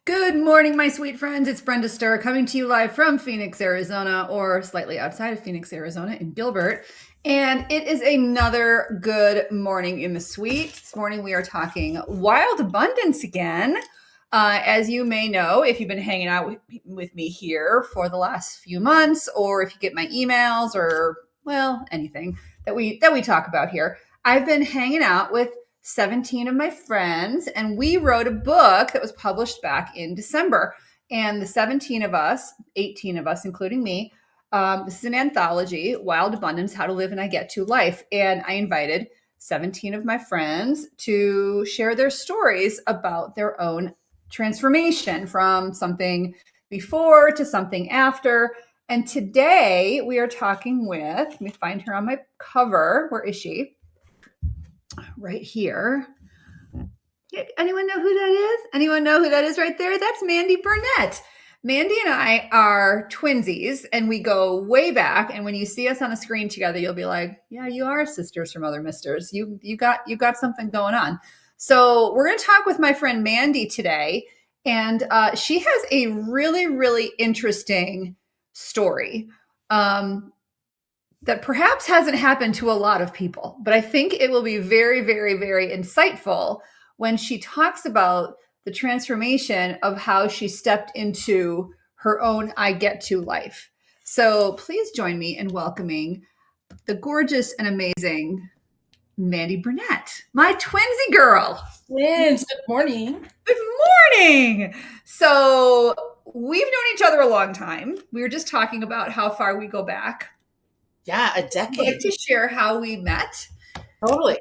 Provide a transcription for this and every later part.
Good morning, my sweet friends. It's Brenda Ster coming to you live from Phoenix, Arizona, or slightly outside of Phoenix, Arizona in Gilbert. And it is another good morning in the suite. This morning we are talking wild abundance again. As you may know, if you've been hanging out with me here for the last few months, or if you get my emails or, well, anything that we talk about here, I've been hanging out with 17 of my friends, and we wrote a book that was published back in December. And the 17 of us, 18 of us, including me, this is an anthology, Wild Abundance, How to Live and I Get to Life. And I invited 17 of my friends to share their stories about their own transformation from something before to something after. And today we are talking with, let me find her on my cover. Where is she? Right here. Anyone know who that is? Anyone know who that is right there? That's Mandy Burnett. Mandy and I are twinsies, and we go way back. And when you see us on the screen together, you'll be like, "Yeah, you are sisters from other misters. You got something going on." So we're going to talk with my friend Mandy today, and she has a really interesting story. That perhaps hasn't happened to a lot of people, but I think it will be very insightful when she talks about the transformation of how she stepped into her own I get to life. So please join me in welcoming the gorgeous and amazing Mandy Burnett, my twinsy girl. Twins, good morning. Good morning. So we've known each other a long time. We were just talking about how far we go back. Yeah, a Would you like decade. to share how we met? Totally.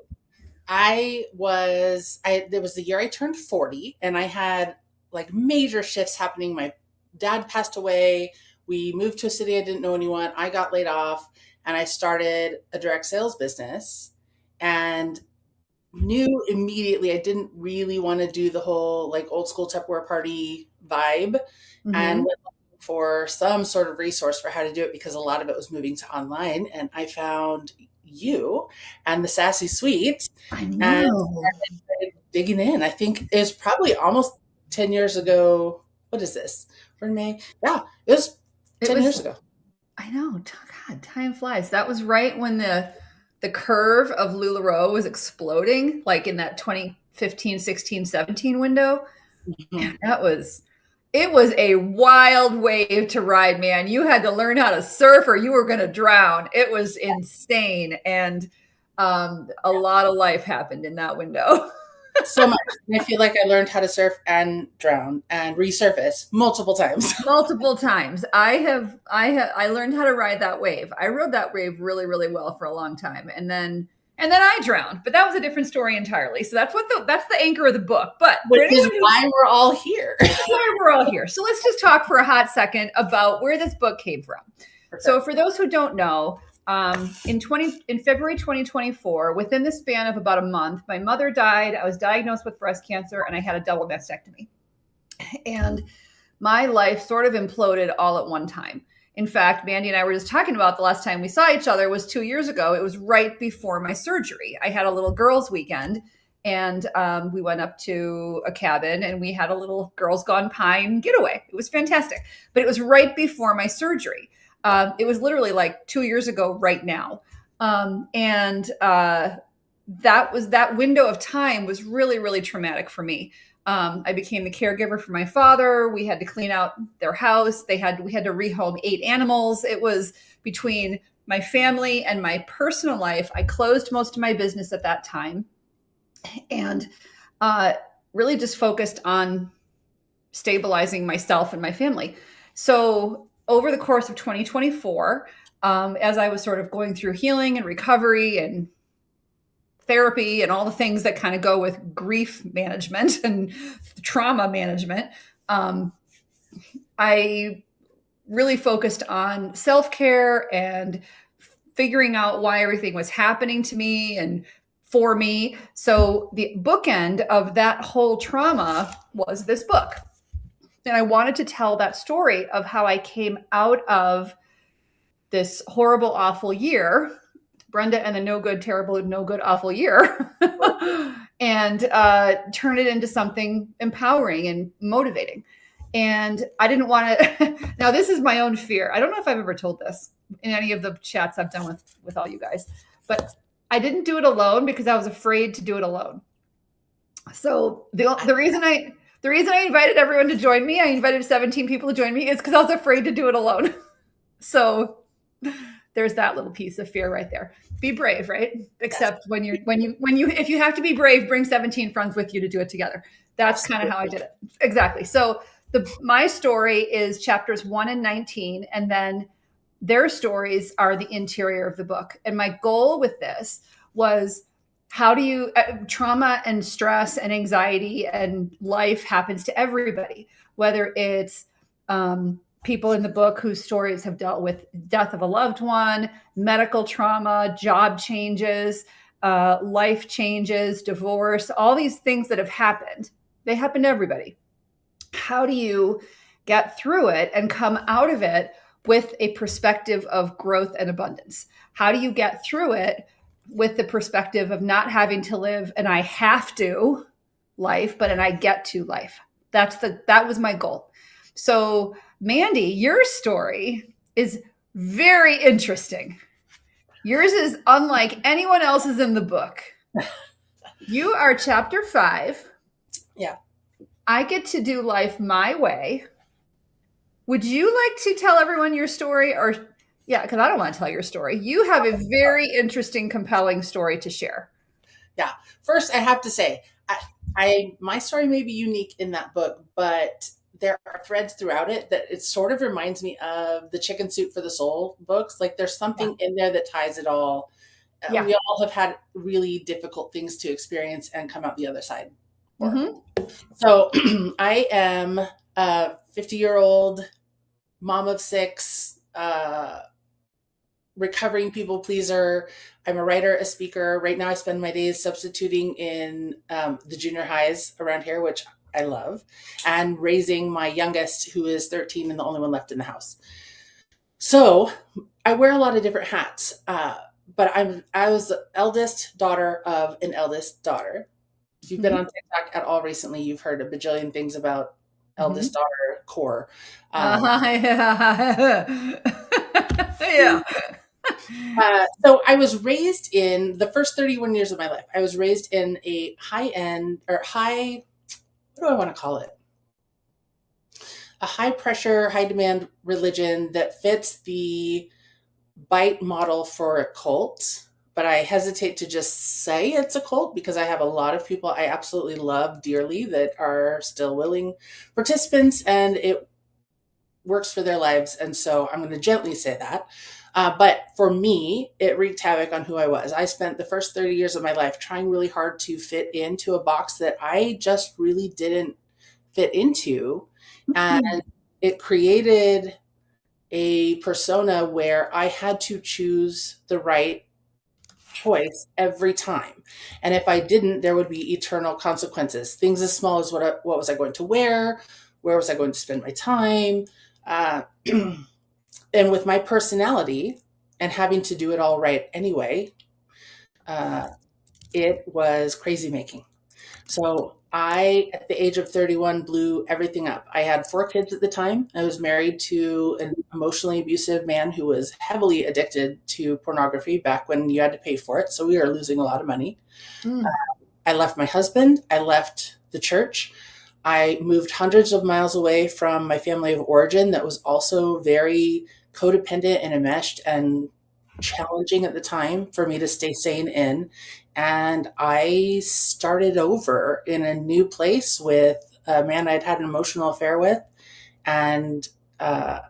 It was the year I turned 40 and I had like major shifts happening. My dad passed away. We moved to a city I didn't know anyone. I got laid off and I started a direct sales business and knew immediately I didn't really want to do the whole like old school Tupperware party vibe and Mm-hmm. went looking for some sort of resource for how to do it because a lot of it was moving to online. And I found you and the Sassy Suite I and know. started digging in. I think it was probably almost 10 years ago. What is this? We're in May. Yeah, it was It 10 was, years ago. I know. God, time flies. That was right when the curve of LuLaRoe was exploding, like in that 2015, 16, 17 window. Mhm. Man, it was a wild wave to ride, man. You had to learn how to surf or you were going to drown. It was insane. And a lot of life happened in that window. So much. And I feel like I learned how to surf and drown and resurface multiple times. Multiple times. I learned how to ride that wave. I rode that wave really well for a long time. And then I drowned, but that was a different story entirely. So that's the anchor of the book. But for Which is anyone who why we're all here. that's why we're all here. So let's just talk for a hot second about where this book came from. So for those who don't know, in February 2024, within the span of about a month, my mother died. I was diagnosed with breast cancer and I had a double mastectomy. And my life sort of imploded all at one time. In fact, Mandy and I were just talking about the last time we saw each other was 2 years ago. It was right before my surgery. I had a little girls' weekend, and we went up to a cabin and we had a little girls gone pine getaway. It was fantastic, but it was right before my surgery. It was literally like 2 years ago, right now, and that window of time was really traumatic for me. I became the caregiver for my father. We had to clean out their house. We had to rehome 8 animals. It was between my family and my personal life. I closed most of my business at that time, and really just focused on stabilizing myself and my family. So over the course of 2024, as I was sort of going through healing and recovery and therapy and all the things that kind of go with grief management and trauma management, I really focused on self-care and figuring out why everything was happening to me and for me. So the bookend of that whole trauma was this book. And I wanted to tell that story of how I came out of this horrible, awful year, Brenda and the no good, terrible, no good, awful year, and turn it into something empowering and motivating. And I didn't want to. Now, this is my own fear. I don't know if I've ever told this in any of the chats I've done with all you guys, but I didn't do it alone because I was afraid to do it alone. So the reason I invited everyone to join me, I invited 17 people to join me, is because I was afraid to do it alone. So there's that little piece of fear right there. Be brave, right? Except when you if you have to be brave, bring 17 friends with you to do it together. That's kind of how I did it. Exactly. So my story is chapters 1 and 19, and then their stories are the interior of the book. And my goal with this was, how do you trauma and stress and anxiety and life happens to everybody, whether it's people in the book whose stories have dealt with death of a loved one, medical trauma, job changes, life changes, divorce, all these things that have happened. They happen to everybody. How do you get through it and come out of it with a perspective of growth and abundance? How do you get through it with the perspective of not having to live an I have to life, but an I get to life? That was my goal. So, Mandy, your story is very interesting. Yours is unlike anyone else's in the book. You are chapter 5. Yeah. I get to do life my way. Would you like to tell everyone your story? Or, yeah, because I don't want to tell your story. You have a very interesting, compelling story to share. Yeah. First, I have to say, my story may be unique in that book, but there are threads throughout it that it sort of reminds me of the Chicken Soup for the Soul books. Like there's something in there that ties it all. Yeah. We all have had really difficult things to experience and come out the other side. Mm-hmm. So I am a 50-year-old mom of 6, recovering people pleaser. I'm a writer, a speaker. Right now I spend my days substituting in the junior highs around here, which I love, and raising my youngest, who is 13 and the only one left in the house. So I wear a lot of different hats, but I was the eldest daughter of an eldest daughter. If you've been on TikTok at all recently, you've heard a bajillion things about eldest daughter core. Yeah. Yeah. So I was raised in the first 31 years of my life. I was raised in a high end or high, what do I want to call it? A high pressure, high demand religion that fits the bite model for a cult. But I hesitate to just say it's a cult because I have a lot of people I absolutely love dearly that are still willing participants, and it works for their lives. And so I'm going to gently say that. But for me, it wreaked havoc on who I was. I spent the first 30 years of my life trying really hard to fit into a box that I just really didn't fit into. And it created a persona where I had to choose the right choice every time. And if I didn't, there would be eternal consequences. Things as small as what was I going to wear? Where was I going to spend my time? And with my personality and having to do it all right anyway, it was crazy making. So I, at the age of 31, blew everything up. I had 4 kids at the time. I was married to an emotionally abusive man who was heavily addicted to pornography back when you had to pay for it. So we were losing a lot of money. I left my husband. I left the church. I moved hundreds of miles away from my family of origin that was also very codependent and enmeshed and challenging at the time for me to stay sane in. And I started over in a new place with a man I'd had an emotional affair with. And I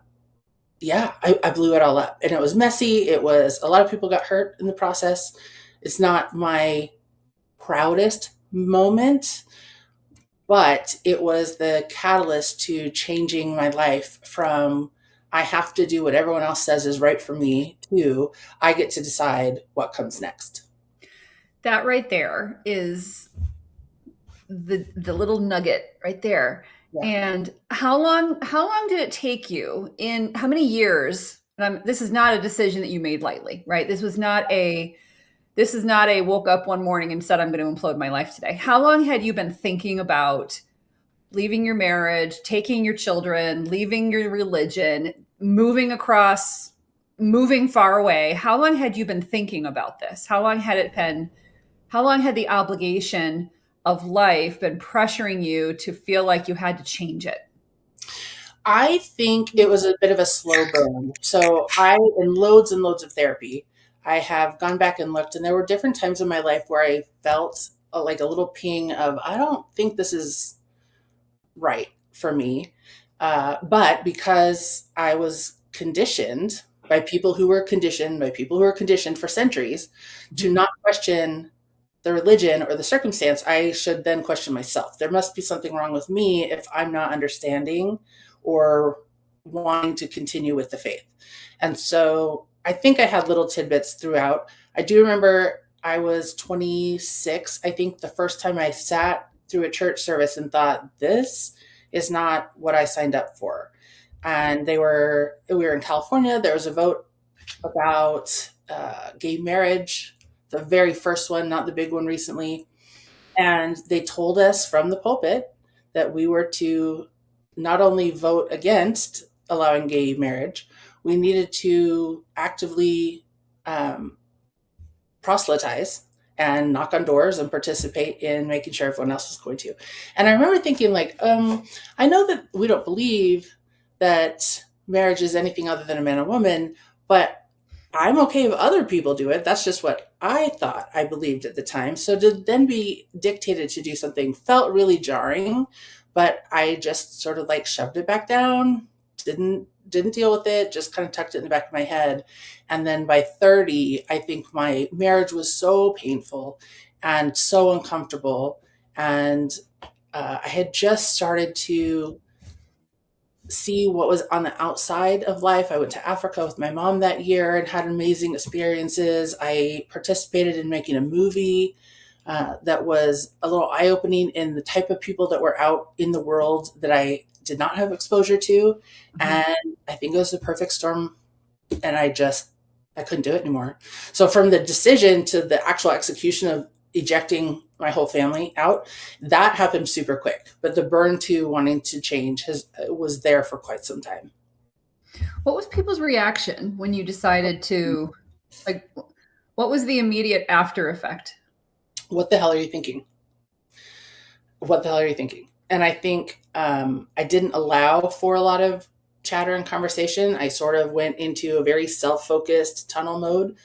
blew it all up. And it was messy. It was, a lot of people got hurt in the process. It's not my proudest moment, but it was the catalyst to changing my life from I have to do what everyone else says is right for me to I get to decide what comes next. That right there is the little nugget right there. Yeah. And how long did it take you, in how many years? This is not a decision that you made lightly, right? This was not This is not a woke up one morning and said, I'm going to implode my life today. How long had you been thinking about leaving your marriage, taking your children, leaving your religion, moving across, moving far away? How long had you been thinking about this? How long had it been? How long had the obligation of life been pressuring you to feel like you had to change it? I think it was a bit of a slow burn. So I, in loads and loads of therapy, I have gone back and looked, and there were different times in my life where I felt like a little ping of, I don't think this is right for me. But because I was conditioned by people who were conditioned by people who were conditioned for centuries to not question the religion or the circumstance, I should then question myself. There must be something wrong with me if I'm not understanding or wanting to continue with the faith. And so I think I had little tidbits throughout. I do remember I was 26, I think, the first time I sat through a church service and thought, this is not what I signed up for. And we were in California. There was a vote about gay marriage, the very first one, not the big one recently. And they told us from the pulpit that we were to not only vote against allowing gay marriage, we needed to actively um, proselytize and knock on doors and participate in making sure everyone else was going to. And I remember thinking, like, I know that we don't believe that marriage is anything other than a man and woman, but I'm okay if other people do it. That's just what I thought I believed at the time. So to then be dictated to do something felt really jarring, but I just sort of like shoved it back down, didn't deal with it, just kind of tucked it in the back of my head. And then by 30, I think my marriage was so painful and so uncomfortable. And I had just started to see what was on the outside of life. I went to Africa with my mom that year and had amazing experiences. I participated in making a movie that was a little eye opening in the type of people that were out in the world that I did not have exposure to. Mhm. And I think it was the perfect storm. And I couldn't do it anymore. So from the decision to the actual execution of ejecting my whole family out, that happened super quick. But the burn to wanting to change was there for quite some time. What was people's reaction when you decided to, like, what was the immediate after effect? What the hell are you thinking? What the hell are you thinking? And I think I didn't allow for a lot of chatter and conversation. I sort of went into a very self-focused tunnel mode.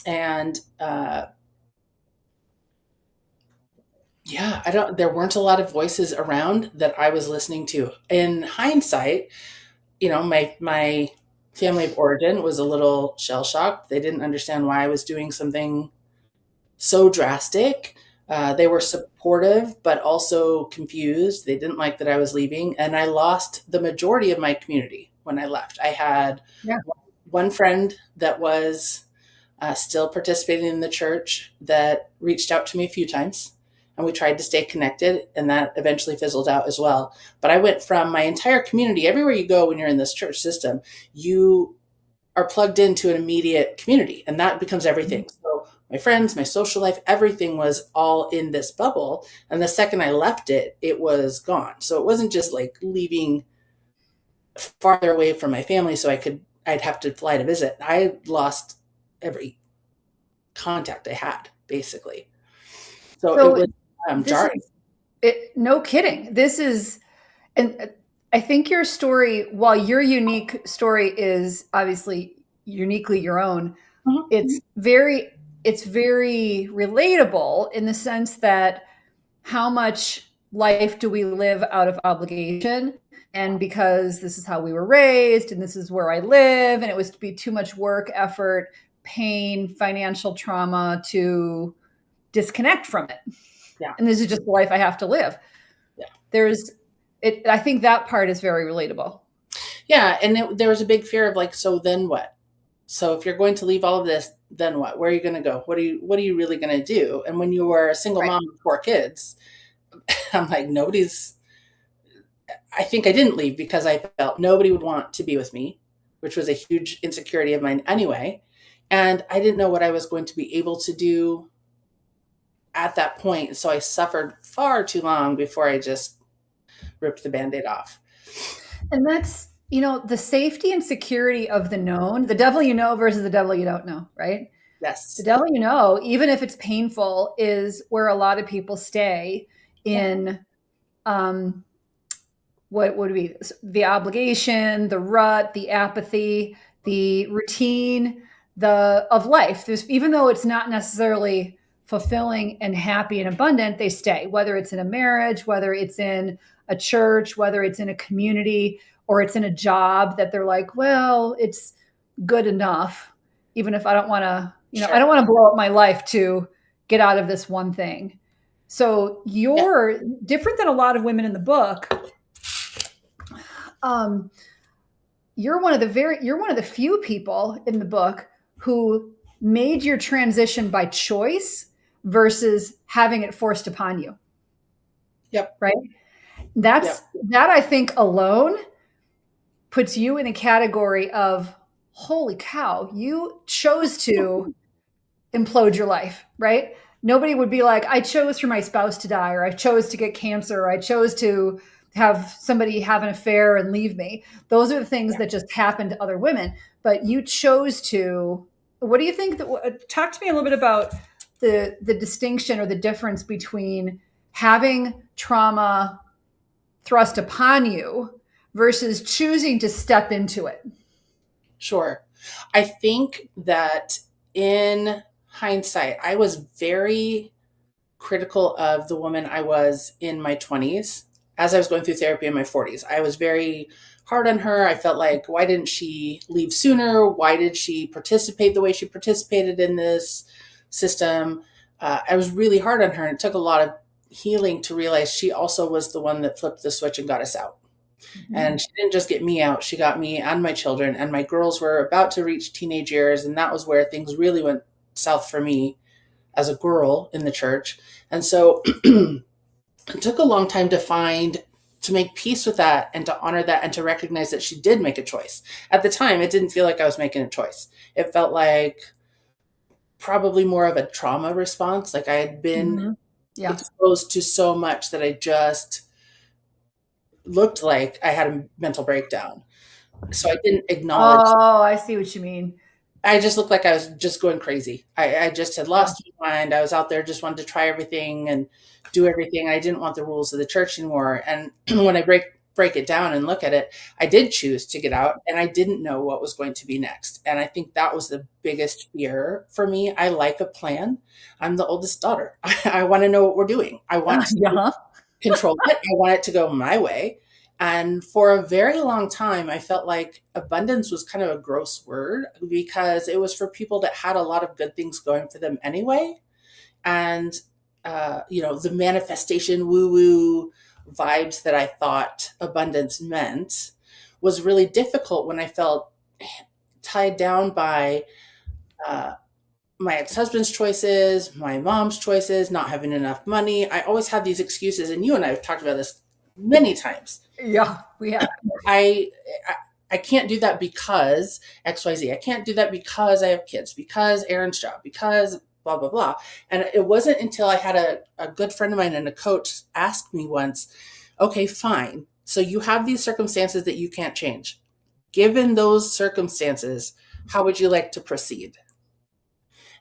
And yeah, there weren't a lot of voices around that I was listening to. In hindsight, my family of origin was a little shell shocked. They didn't understand why I was doing something so drastic. They were supportive, but also confused. They didn't like that I was leaving. And I lost the majority of my community when I left. I had Yeah. one friend that was still participating in the church that reached out to me a few times. And we tried to stay connected, and that eventually fizzled out as well. But I went from my entire community, everywhere you go when you're in this church system, you are plugged into an immediate community, and that becomes everything. So my friends, my social life, everything was all in this bubble. And the second I left it, it was gone. So it wasn't just like leaving farther away from my family so I'd have to fly to visit. I lost every contact I had, basically. So it So was this jarring. is it. No kidding. This is, and I think your story, while your unique story is obviously uniquely your own, Mhm. it's very, it's very relatable in the sense that how much life do we live out of obligation? And because this is how we were raised and this is where I live, and it was to be too much work, effort, pain, financial trauma to disconnect from it. Yeah, And this is just the life I have to live. yeah, There's it, I think that part is very relatable. yeah. And there was a big fear of like, so then what? So if you're going to leave all of this, then what? Where are you going to go? What are you really going to do? And when you were a single Right. mom with 4 kids, I'm like, nobody's. I think I didn't leave because I felt nobody would want to be with me, which was a huge insecurity of mine anyway. And I didn't know what I was going to be able to do at that point. So I suffered far too long before I just ripped the band aid off. And that's, the safety and security of the known, the devil you know versus the devil you don't know, right? The Yes. devil you know, even if it's painful, is where a lot of people stay Yeah. in um, what would be the obligation, the rut, the apathy, the routine, the of life. There's, even though it's not necessarily fulfilling and happy and abundant, they stay. Whether it's in a marriage, whether it's in a church, whether it's in a community, or it's in a job that they're like, well, it's good enough, even if I don't want to, I Sure. don't want to blow up my life to get out of this one thing. So Yeah. you're different than a lot of women in the book. um, you're one of the few people in the book who made your transition by choice versus having it forced upon you. Yep. Right? Yep. That I think alone puts you in a category of holy cow, you chose to implode your life, right? Nobody would be like, I chose for my spouse to die, or I chose to get cancer, or I chose to have somebody have an affair and leave me. Those are the things Yeah. that just happen to other women. But you chose to. What do you think? Talk to me a little bit about the distinction or the difference between having trauma thrust upon you versus choosing to step into it. Sure. I think that in hindsight, I was very critical of the woman I was in my 20s as I was going through therapy in my 40s. I was very hard on her. I felt like, why didn't she leave sooner? Why did she participate the way she participated in this system? I was really hard on her. And it took a lot of healing to realize she also was the one that flipped the switch and got us out. Mm-hmm. And she didn't just get me out, she got me and my children. And my girls were about to reach teenage years. And that was where things really went south for me as a girl in the church. And so it took a long time to make peace with that and to honor that and to recognize that she did make a choice. At the time, it didn't feel like I was making a choice. It felt like probably more of a trauma response. Like I had been Mm-hmm. Yeah. exposed to so much that I just looked like I had a mental breakdown. So I didn't acknowledge. Oh, I see what you mean. I just looked like I was just going crazy. I just had Yeah. lost my mind. I was out there, just wanted to try everything and do everything. I didn't want the rules of the church anymore. And when I break it down and look at it, I did choose to get out, and I didn't know what was going to be next. And I think that was the biggest fear for me. I like a plan. I'm the oldest daughter. I want to know what we're doing. I want to Yeah. control it. I want it to go my way. And for a very long time, I felt like abundance was kind of a gross word because it was for people that had a lot of good things going for them anyway. And, the manifestation woo woo vibes that I thought abundance meant was really difficult when I felt tied down by uh, my ex-husband's choices, my mom's choices, not having enough money. I always had these excuses, and you and I have talked about this many times. Yeah. We have. I I can't do that because XYZ. I can't do that because I have kids, because Aaron's job, because blah blah blah. And it wasn't until I had a good friend of mine and a coach ask me once, okay, fine. So you have these circumstances that you can't change. Given those circumstances, how would you like to proceed?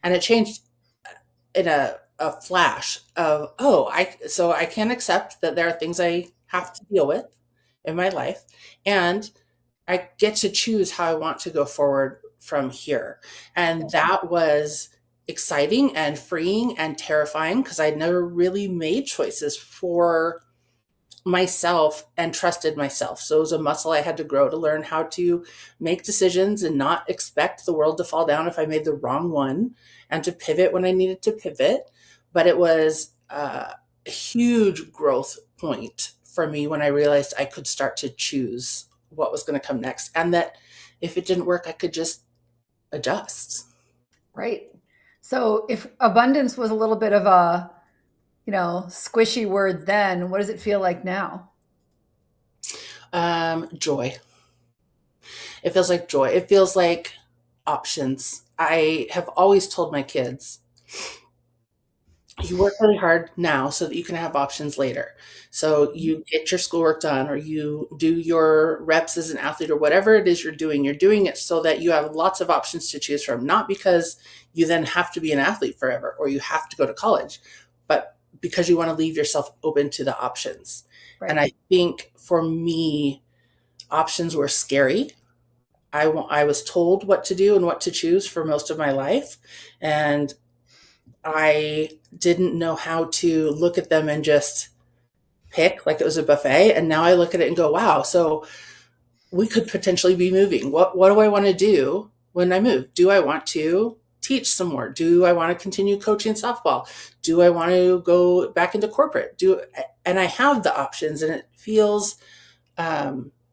And it changed in a flash of, oh, I can accept that there are things I have to deal with in my life, and I get to choose how I want to go forward from here. And that was exciting and freeing and terrifying because I'd never really made choices for myself and trusted myself. So it was a muscle I had to grow to learn how to make decisions and not expect the world to fall down if I made the wrong one, and to pivot when I needed to pivot. But it was a huge growth point for me when I realized I could start to choose what was going to come next, and that if it didn't work, I could just adjust. Right. So if abundance was a little bit of a, squishy word then, what does it feel like now? Joy. It feels like joy. It feels like options. I have always told my kids, you work really hard now so that you can have options later. So you get your schoolwork done, or you do your reps as an athlete, or whatever it is you're doing it so that you have lots of options to choose from, not because you then have to be an athlete forever or you have to go to college, but because you want to leave yourself open to the options. Right. And I think for me, options were scary. I was told what to do and what to choose for most of my life. And I didn't know how to look at them and just pick like it was a buffet. And now I look at it and go, wow, so we could potentially be moving. What do I want to do when I move? Do I want to teach some more? Do I want to continue coaching softball? Do I want to go back into corporate? And I have the options, and it feels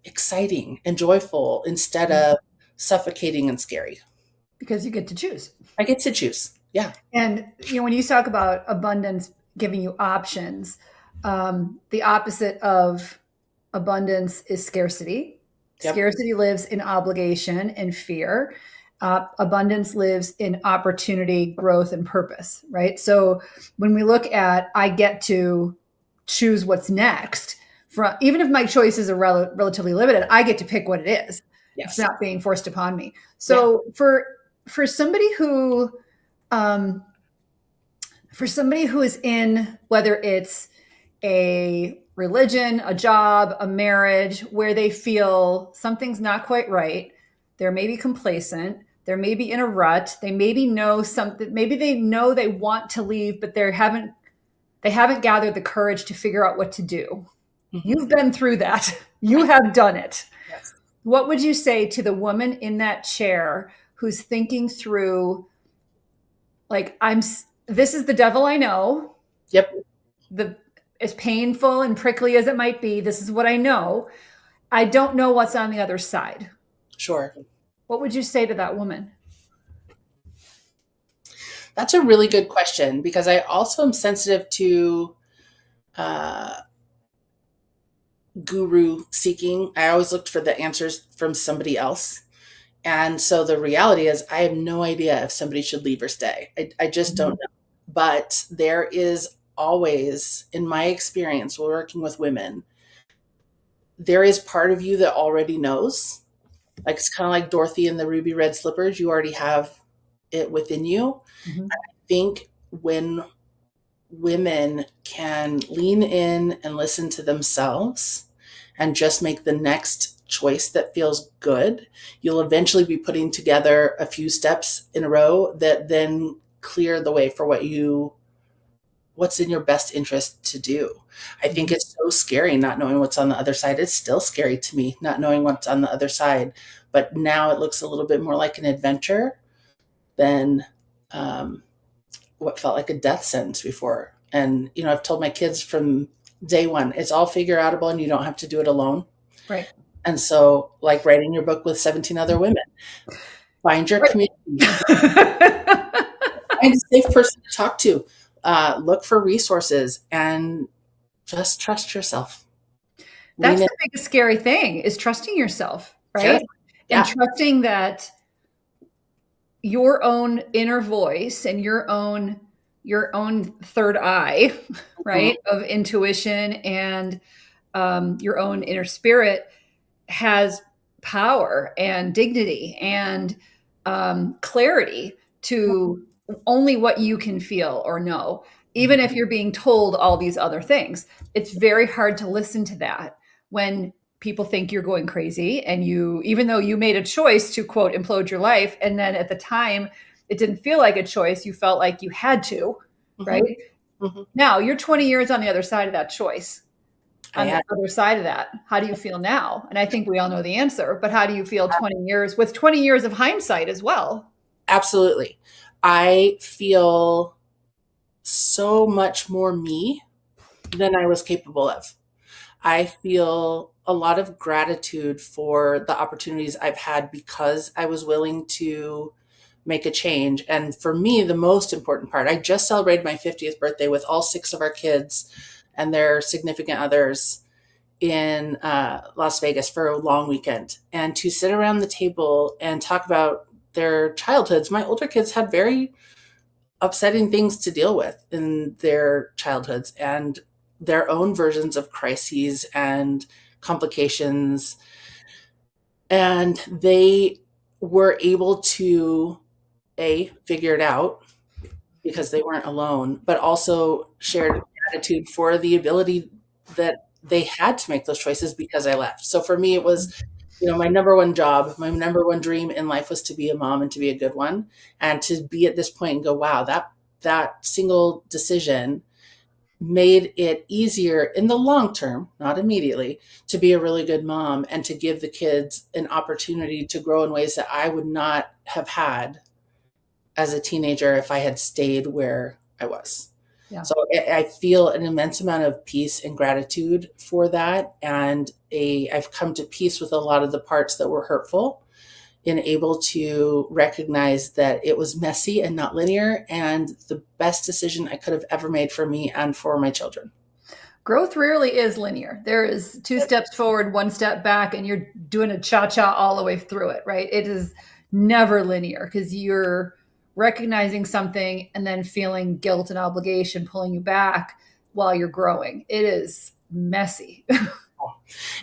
exciting and joyful instead of suffocating and scary. Because you get to choose. I get to choose. Yeah. And when you talk about abundance giving you options, the opposite of abundance is scarcity. Yep. Scarcity lives in obligation and fear. Abundance lives in opportunity, growth, and purpose, right? So when we look at, I get to choose what's next, even if my choices are relatively limited, I get to pick what it is. Yes. It's not being forced upon me. So for somebody who is in, whether it's a religion, a job, a marriage, where they feel something's not quite right, they're maybe complacent, they're maybe in a rut, they maybe know something, maybe they know they want to leave, but they haven't gathered the courage to figure out what to do. Mm-hmm. You've been through that. You have done it. Yes. What would you say to the woman in that chair who's thinking through, like, this is the devil I know. Yep. As painful and prickly as it might be, this is what I know. I don't know what's on the other side. Sure. What would you say to that woman? That's a really good question, because I also am sensitive to guru seeking. I always looked for the answers from somebody else. And so the reality is, I have no idea if somebody should leave or stay. I just don't know. But there is always, in my experience working with women, there is part of you that already knows. Like, it's kind of like Dorothy in the ruby red slippers. You already have it within you. Mm-hmm. I think when women can lean in and listen to themselves and just make the next choice that feels good, you'll eventually be putting together a few steps in a row that then clear the way for what's in your best interest to do. I think it's so scary not knowing what's on the other side. It's still scary to me not knowing what's on the other side, but now it looks a little bit more like an adventure than what felt like a death sentence before. And I've told my kids from day one, it's all figure outable and you don't have to do it alone. Right. And so, like writing your book with 17 other women, find your community, find a safe person to talk to, look for resources, and just trust yourself. That's the biggest scary thing, is trusting yourself, right? Sure. Yeah. And trusting that your own inner voice and your own third eye, right, of intuition and your own inner spirit has power and dignity and clarity to only what you can feel or know, even if you're being told all these other things. It's very hard to listen to that when people think you're going crazy, and even though you made a choice to, quote, implode your life, and then at the time it didn't feel like a choice, you felt like you had to, right? Mm-hmm. Now you're 20 years on the other side of that choice. On the other side of that, how do you feel now? And I think we all know the answer, but how do you feel 20 years with 20 years of hindsight as well? Absolutely. I feel so much more me than I was capable of. I feel a lot of gratitude for the opportunities I've had because I was willing to make a change. And for me, the most important part, I just celebrated my 50th birthday with all 6 of our kids and their significant others in Las Vegas for a long weekend. And to sit around the table and talk about their childhoods. My older kids had very upsetting things to deal with in their childhoods and their own versions of crises and complications. And they were able to, figure it out because they weren't alone, but also shared gratitude for the ability that they had to make those choices because I left. So for me, it was, my number one job, my number one dream in life was to be a mom and to be a good one. And to be at this point and go, wow, that single decision made it easier in the long term, not immediately, to be a really good mom and to give the kids an opportunity to grow in ways that I would not have had as a teenager if I had stayed where I was. Yeah. So I feel an immense amount of peace and gratitude for that. And I've come to peace with a lot of the parts that were hurtful, and able to recognize that it was messy and not linear, and the best decision I could have ever made for me and for my children. Growth rarely is linear. There is 2 steps forward, 1 step back, and you're doing a cha-cha all the way through it, right? It is never linear because you're recognizing something and then feeling guilt and obligation pulling you back while you're growing. It is messy.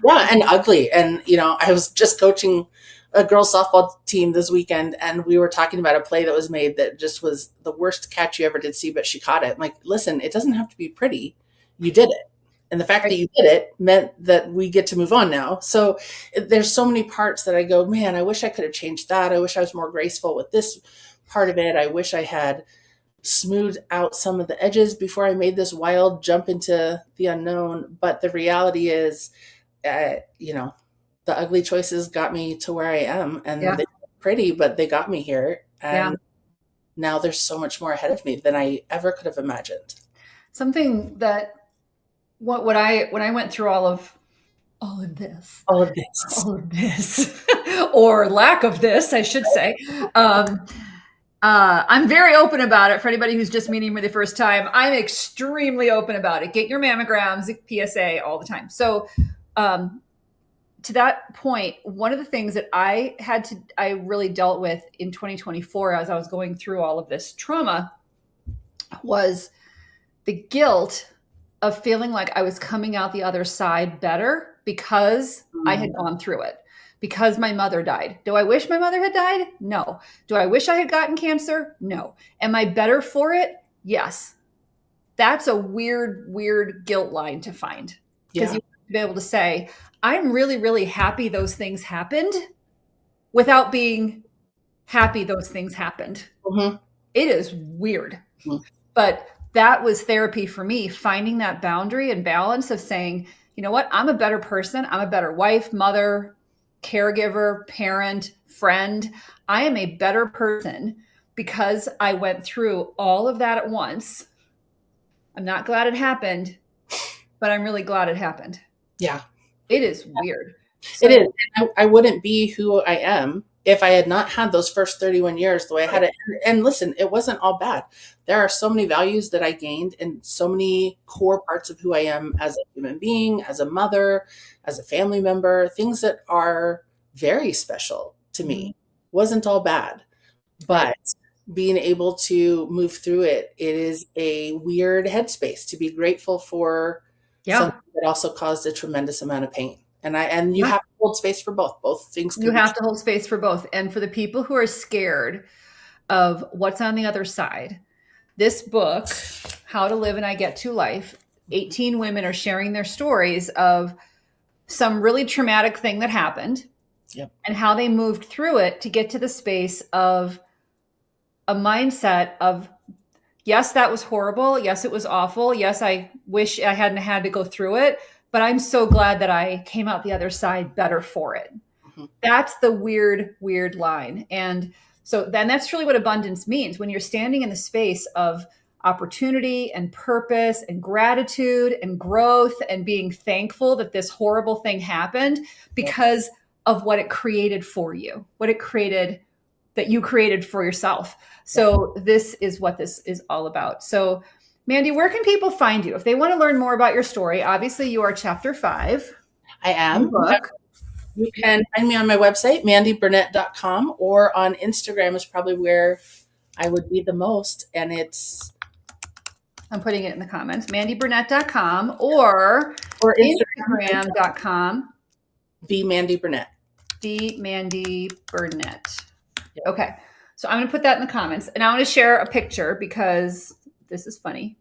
Yeah, and ugly. And, I was just coaching a girls softball team this weekend, and we were talking about a play that was made that just was the worst catch you ever did see, but she caught it. I'm like, listen, it doesn't have to be pretty. You did it. And the fact that you did it meant that we get to move on now. So there's so many parts that I go, man, I wish I could have changed that. I wish I was more graceful with this part of it. I wish I had smoothed out some of the edges before I made this wild jump into the unknown. But the reality is, the ugly choices got me to where I am, and they were pretty, but they got me here. And now there's so much more ahead of me than I ever could have imagined. Something that when I went through all of this, or lack of this, I should say, I'm very open about it. For anybody who's just meeting me the first time, I'm extremely open about it. Get your mammograms, PSA, all the time. So, to that point, one of the things that I really dealt with in 2024 as I was going through all of this trauma was the guilt of feeling like I was coming out the other side better because I had gone through it, because my mother died. Do I wish my mother had died? No. Do I wish I had gotten cancer? No. Am I better for it? Yes. That's a weird guilt line to find, because you have to be able to say, I'm really, really happy those things happened without being happy those things happened. Mm-hmm. It is weird. Mm-hmm. But that was therapy for me, finding that boundary and balance of saying, you know what, I'm a better person. I'm a better wife, mother, caregiver, parent, friend. I am a better person because I went through all of that at once. I'm not glad it happened, but I'm really glad it happened. Yeah. It is weird. So, it is. I wouldn't be who I am if I had not had those first 31 years the way I had it. And listen, it wasn't all bad. There are so many values that I gained and so many core parts of who I am as a human being, as a mother, as a family member, things that are very special to me. Wasn't all bad. But being able to move through it, it is a weird headspace to be grateful for something that also caused a tremendous amount of pain. And you have to hold space for both. Both things. You have to hold space for both. And for the people who are scared of what's on the other side, this book, How to Live and I Get to Life, 18 women are sharing their stories of some really traumatic thing that happened and how they moved through it to get to the space of a mindset of, yes, that was horrible. Yes, it was awful. Yes, I wish I hadn't had to go through it, but I'm so glad that I came out the other side better for it. Mm-hmm. That's the weird line. And so then that's really what abundance means. When you're standing in the space of opportunity and purpose and gratitude and growth and being thankful that this horrible thing happened because of what it created for you, what it created that you created for yourself. So this is what this is all about. So Mandy, where can people find you? If they want to learn more about your story, obviously you are chapter 5. I am. Book. You can find me on my website, mandyburnett.com, or on Instagram is probably where I would be the most. And I'm putting it in the comments, mandyburnett.com or Instagram.com. The Mandy Burnett. The Mandy Burnett. Okay. So I'm going to put that in the comments, and I want to share a picture because this is funny.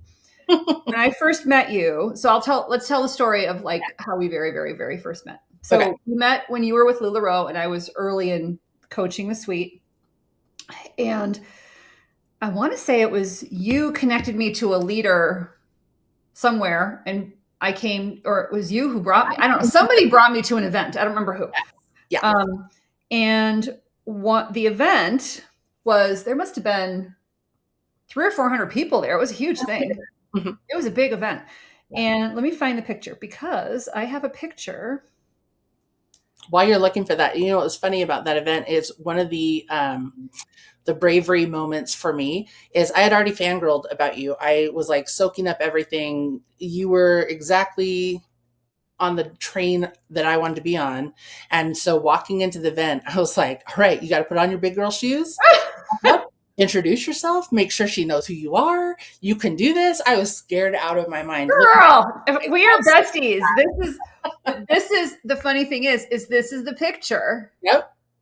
When I first met you, so let's tell the story of like how we very, very, very first met. So we met when you were with LuLaRoe and I was early in coaching the suite. And I want to say it was you connected me to a leader somewhere, and I came, or it was you who brought me. I don't know. Somebody brought me to an event. I don't remember who. Yeah. And what the event was, there must have been 300 or 400 people there. It was a huge thing. Mm-hmm. It was a big event. And let me find the picture because I have a picture. While you're looking for that, you know, what was funny about that event is one of the bravery moments for me is I had already fangirled about you. I was like soaking up everything. You were exactly on the train that I wanted to be on. And so walking into the event, I was like, all right, you got to put on your big girl shoes. Introduce yourself, make sure she knows who you are. You can do this. I was scared out of my mind. Girl, we are besties. This is the funny thing is this is the picture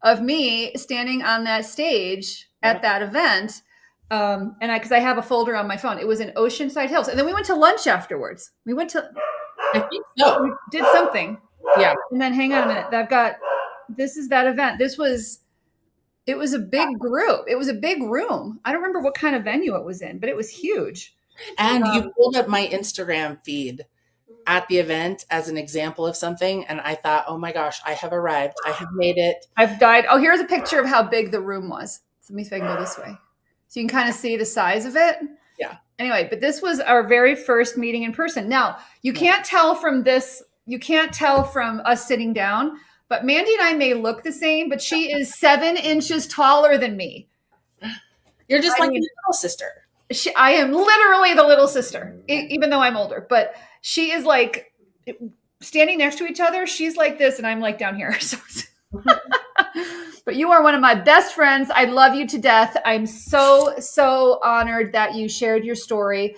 of me standing on that stage at that event. And because I have a folder on my phone. It was in Oceanside Hills. And then we went to lunch afterwards. I think so. We did something. Yeah. And then hang on a minute. This is that event. It was a big group. It was a big room. I don't remember what kind of venue it was in, but it was huge. And you pulled up my Instagram feed at the event as an example of something. And I thought, oh my gosh, I have arrived. I have made it. I've died. Oh, here's a picture of how big the room was. So let me see if I can go this way. So you can kind of see the size of it. Yeah. Anyway, but this was our very first meeting in person. Now, you can't tell from this. You can't tell from us sitting down. But Mandy and I may look the same, but she is 7 inches taller than me. You're just like a little sister. I am literally the little sister, even though I'm older. But she is like standing next to each other. She's like this, and I'm like down here. But you are one of my best friends. I love you to death. I'm so, so honored that you shared your story.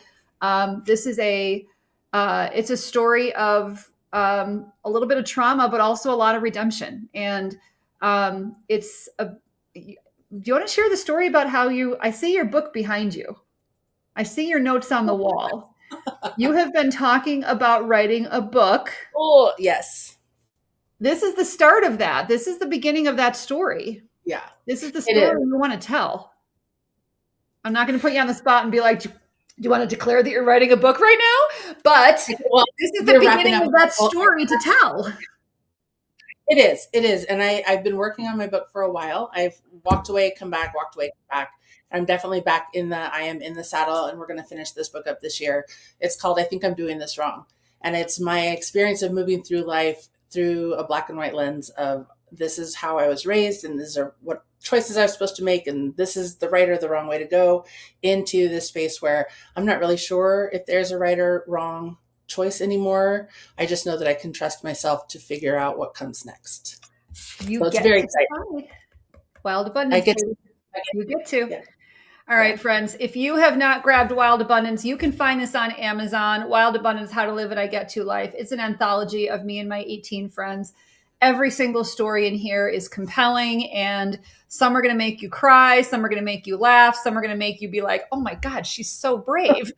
This is it's a story of a little bit of trauma, but also a lot of redemption. And do you want to share the story about how I see your book behind you. I see your notes on the wall. You have been talking about writing a book. Oh, yes. This is the start of that. This is the beginning of that story. Yeah. This is the story you want to tell. I'm not going to put you on the spot and be like, do you want to declare that you're writing a book right now? But this is the beginning of that story to tell. It is. And I've been working on my book for a while. I've walked away, come back, walked away, come back. I'm definitely back I am in the saddle, and we're going to finish this book up this year. It's called I Think I'm Doing This Wrong. And it's my experience of moving through life through a black and white lens of this is how I was raised, and these are what choices I was supposed to make, and this is the right or the wrong way to go, into this space where I'm not really sure if there's a right or wrong choice anymore. I just know that I can trust myself to figure out what comes next. It's very exciting. Wild Abundance. You get to. Yeah. All right, friends, if you have not grabbed Wild Abundance, you can find this on Amazon. Wild Abundance, How to Live It, I Get to Life. It's an anthology of me and my 18 friends. Every single story in here is compelling, and some are going to make you cry. Some are going to make you laugh. Some are going to make you be like, oh my God, she's so brave.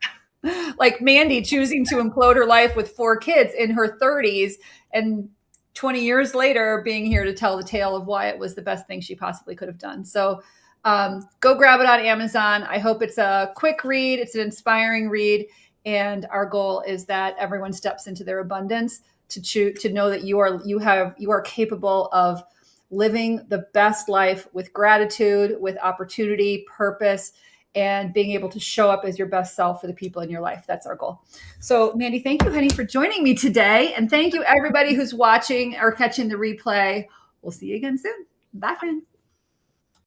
Like Mandy choosing to implode her life with 4 kids in her 30s, and 20 years later being here to tell the tale of why it was the best thing she possibly could have done. So go grab it on Amazon. I hope it's a quick read. It's an inspiring read. And our goal is that everyone steps into their abundance to know that you are capable of living the best life with gratitude, with opportunity, purpose, and being able to show up as your best self for the people in your life. That's our goal. So Mandy, thank you, honey, for joining me today. And thank you everybody who's watching or catching the replay. We'll see you again soon. Bye, friends.